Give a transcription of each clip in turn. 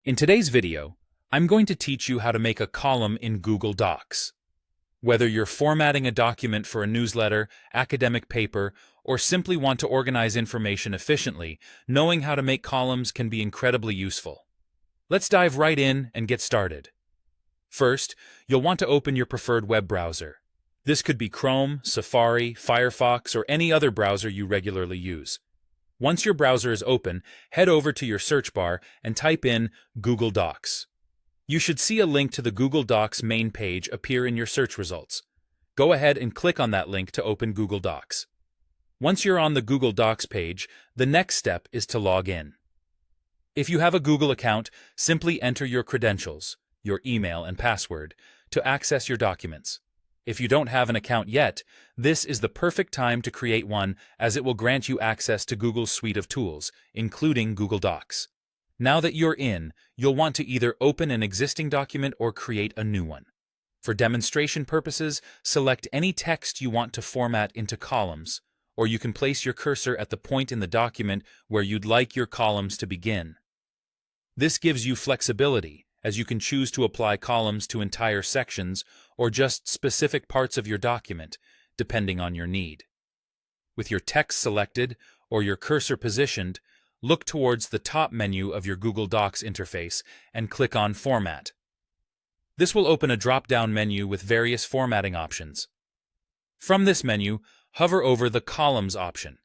In today's video, I'm going to teach you how to make a column in Google Docs. Whether you're formatting a document for a newsletter, academic paper, or simply want to organize information efficiently, knowing how to make columns can be incredibly useful. Let's dive right in and get started. First, you'll want to open your preferred web browser. This could be Chrome, Safari, Firefox, or any other browser you regularly use. Once your browser is open, head over to your search bar and type in Google Docs. You should see a link to the Google Docs main page appear in your search results. Go ahead and click on that link to open Google Docs. Once you're on the Google Docs page, the next step is to log in. If you have a Google account, simply enter your credentials, your email and password, to access your documents. If you don't have an account yet, this is the perfect time to create one, as it will grant you access to Google's suite of tools, including Google Docs. Now that you're in, you'll want to either open an existing document or create a new one. For demonstration purposes, select any text you want to format into columns, or you can place your cursor at the point in the document where you'd like your columns to begin. This gives you flexibility, as you can choose to apply columns to entire sections or just specific parts of your document, depending on your need. With your text selected or your cursor positioned, look towards the top menu of your Google Docs interface and click on Format. This will open a drop-down menu with various formatting options. From this menu, hover over the Columns option.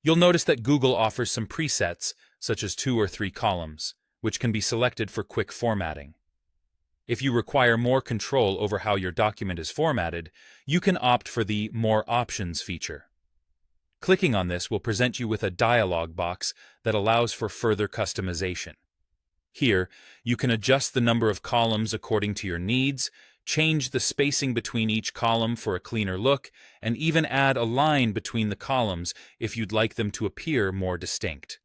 You'll notice that Google offers some presets, such as 2 or 3 columns, which can be selected for quick formatting. If you require more control over how your document is formatted, you can opt for the More Options feature. Clicking on this will present you with a dialog box that allows for further customization. Here, you can adjust the number of columns according to your needs, change the spacing between each column for a cleaner look, and even add a line between the columns if you'd like them to appear more distinct.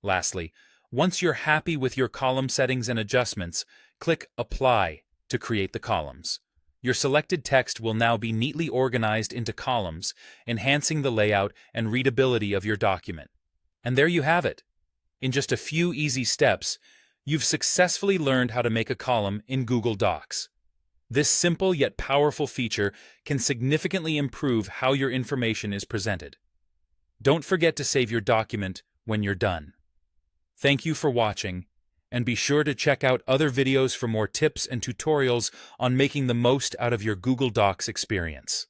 Lastly, once you're happy with your column settings and adjustments, click Apply to create the columns. Your selected text will now be neatly organized into columns, enhancing the layout and readability of your document. And there you have it. In just a few easy steps, you've successfully learned how to make a column in Google Docs. This simple yet powerful feature can significantly improve how your information is presented. Don't forget to save your document when you're done. Thank you for watching, and be sure to check out other videos for more tips and tutorials on making the most out of your Google Docs experience.